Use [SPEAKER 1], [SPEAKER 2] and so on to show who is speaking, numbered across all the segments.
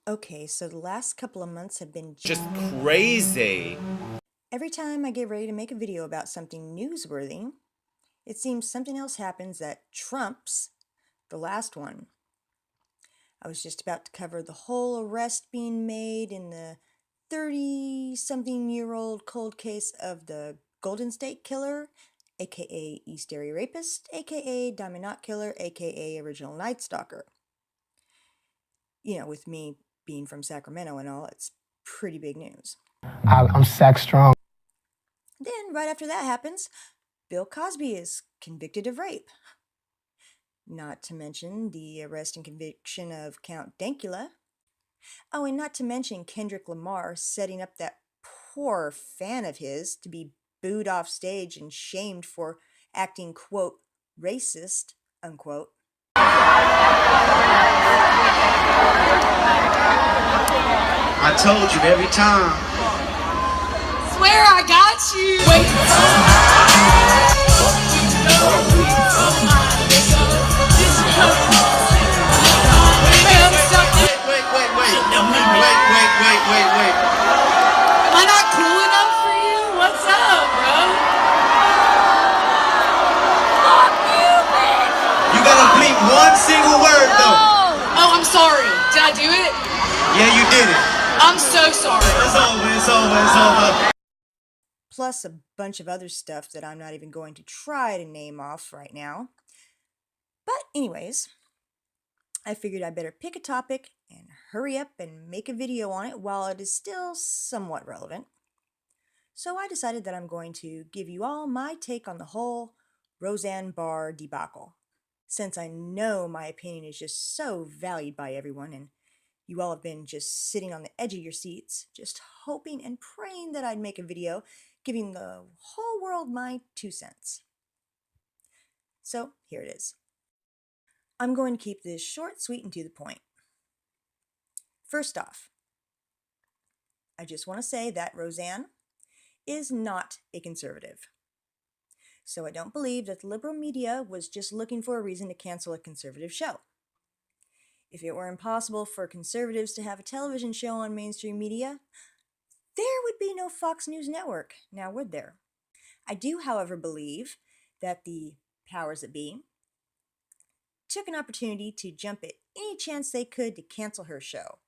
[SPEAKER 1] Okay, so the last couple of months have been
[SPEAKER 2] Just crazy.
[SPEAKER 1] every time I get ready to make a video about something newsworthy, it seems something else happens that trumps the last one. I was just about to cover the whole arrest being made in the 30-something-year-old cold case of the Golden State Killer, aka East Area Rapist, aka Diamond Knot Killer, aka Original Night Stalker. You know, with me being from Sacramento and all, it's pretty big news.
[SPEAKER 3] I'm sex strong.
[SPEAKER 1] Then, right after that happens, Bill Cosby is convicted of rape. Not to mention the arrest and conviction of Count Dankula. Oh, and not to mention Kendrick Lamar setting up that poor fan of his to be booed off stage and shamed for acting, quote, racist, unquote.
[SPEAKER 4] I told you every time.
[SPEAKER 5] Swear I got you. Wait.
[SPEAKER 4] Wait.
[SPEAKER 5] Am I not cool enough for you? What's up, bro? Fuck you, bitch.
[SPEAKER 4] You gotta bleep one single word though.
[SPEAKER 5] Oh, I'm sorry. Did I do it?
[SPEAKER 4] Yeah, you did it.
[SPEAKER 5] I'm so sorry.
[SPEAKER 4] It's over.
[SPEAKER 1] Plus a bunch of other stuff that I'm not even going to try to name off right now. But anyways, I figured I'd better pick a topic and hurry up and make a video on it while it is still somewhat relevant. So I decided that I'm going to give you all my take on the whole Roseanne Barr debacle, since I know my opinion is just so valued by everyone and you all have been just sitting on the edge of your seats, just hoping and praying that I'd make a video giving the whole world my 2 cents. So here it is. I'm going to keep this short, sweet, and to the point. First off, I just want to say that Roseanne is not a conservative. So I don't believe that the liberal media was just looking for a reason to cancel a conservative show. If it were impossible for conservatives to have a television show on mainstream media, there would be no Fox News Network, now would there? I do, however, believe that the powers that be took an opportunity to jump at any chance they could to cancel her show.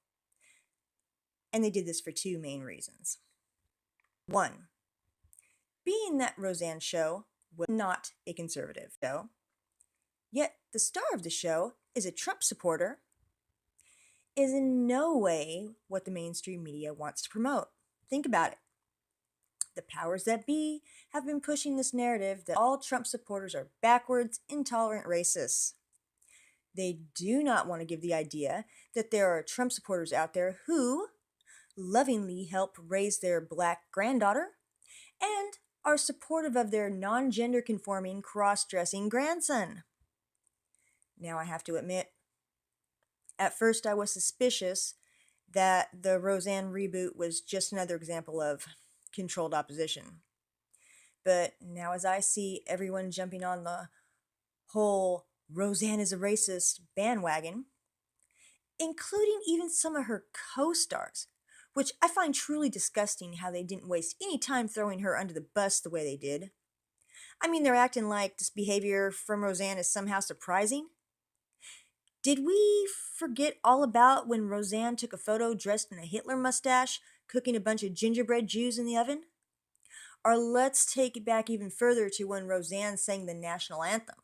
[SPEAKER 1] And they did this for 2 main reasons. 1, being that Roseanne's show was not a conservative show, yet the star of the show is a Trump supporter, is in no way what the mainstream media wants to promote. Think about it. The powers that be have been pushing this narrative that all Trump supporters are backwards, intolerant racists. They do not want to give the idea that there are Trump supporters out there who lovingly help raise their black granddaughter and are supportive of their non-gender conforming cross-dressing grandson. Now I have to admit, at first I was suspicious that the Roseanne reboot was just another example of controlled opposition. But now as I see everyone jumping on the whole Roseanne is a racist bandwagon, including even some of her co-stars, which I find truly disgusting how they didn't waste any time throwing her under the bus the way they did. I mean, they're acting like this behavior from Roseanne is somehow surprising. Did we forget all about when Roseanne took a photo dressed in a Hitler mustache, cooking a bunch of gingerbread Jews in the oven? Or let's take it back even further to when Roseanne sang the national anthem.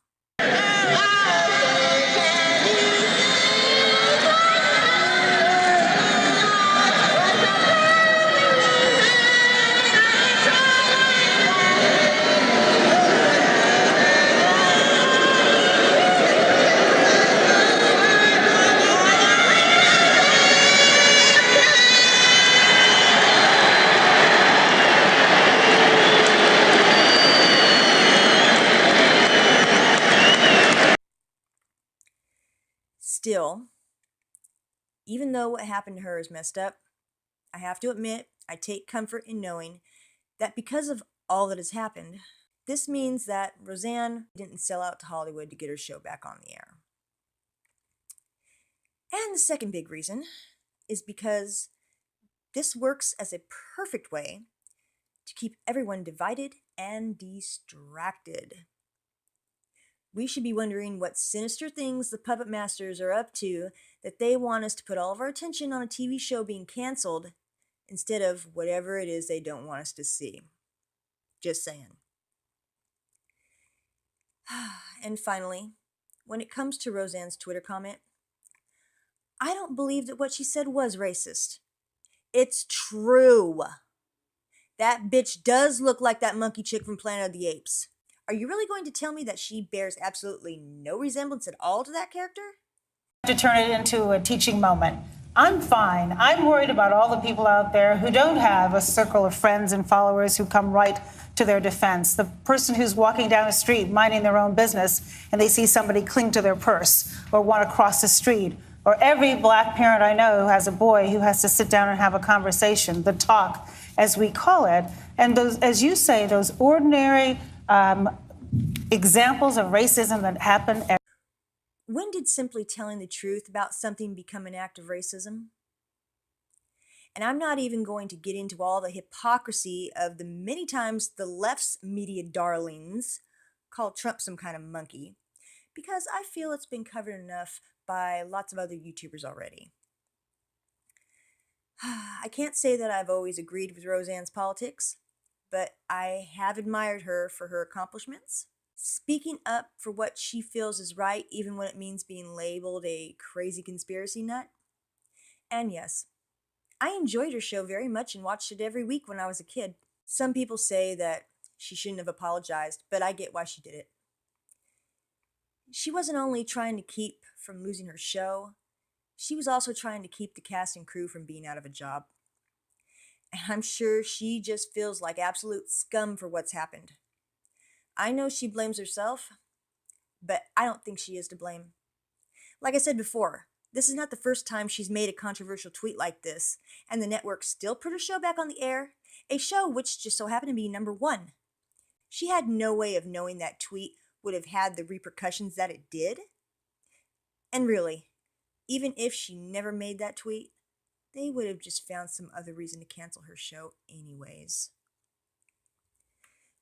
[SPEAKER 1] Still, even though what happened to her is messed up, I have to admit I take comfort in knowing that because of all that has happened, this means that Roseanne didn't sell out to Hollywood to get her show back on the air. And the second big reason is because this works as a perfect way to keep everyone divided and distracted. We should be wondering what sinister things the puppet masters are up to that they want us to put all of our attention on a TV show being canceled instead of whatever it is they don't want us to see. Just saying. And finally, when it comes to Roseanne's Twitter comment, I don't believe that what she said was racist. It's true. That bitch does look like that monkey chick from Planet of the Apes. Are you really going to tell me that she bears absolutely no resemblance at all to that character?
[SPEAKER 6] To turn it into a teaching moment. I'm fine. I'm worried about all the people out there who don't have a circle of friends and followers who come right to their defense. The person who's walking down the street minding their own business and they see somebody cling to their purse or want to cross the street. Or every black parent I know who has a boy who has to sit down and have a conversation, the talk, as we call it. And those, as you say, those ordinary examples of racism that happen.
[SPEAKER 1] When did simply telling the truth about something become an act of racism? And I'm not even going to get into all the hypocrisy of the many times the left's media darlings call Trump some kind of monkey, because I feel it's been covered enough by lots of other YouTubers already. I can't say that I've always agreed with Roseanne's politics, but I have admired her for her accomplishments, speaking up for what she feels is right, even when it means being labeled a crazy conspiracy nut. And yes, I enjoyed her show very much and watched it every week when I was a kid. Some people say that she shouldn't have apologized, but I get why she did it. She wasn't only trying to keep from losing her show, she was also trying to keep the cast and crew from being out of a job. And I'm sure she just feels like absolute scum for what's happened. I know she blames herself, but I don't think she is to blame. Like I said before, this is not the first time she's made a controversial tweet like this, and the network still put her show back on the air, a show which just so happened to be #1. She had no way of knowing that tweet would have had the repercussions that it did. And really, even if she never made that tweet, they would have just found some other reason to cancel her show anyways.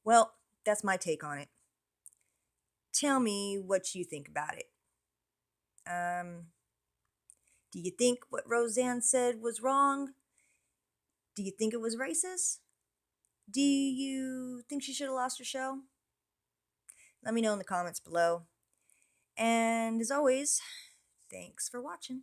[SPEAKER 1] Well, that's my take on it. Tell me what you think about it. Do you think what Roseanne said was wrong? Do you think it was racist? Do you think she should have lost her show? Let me know in the comments below. And as always, thanks for watching.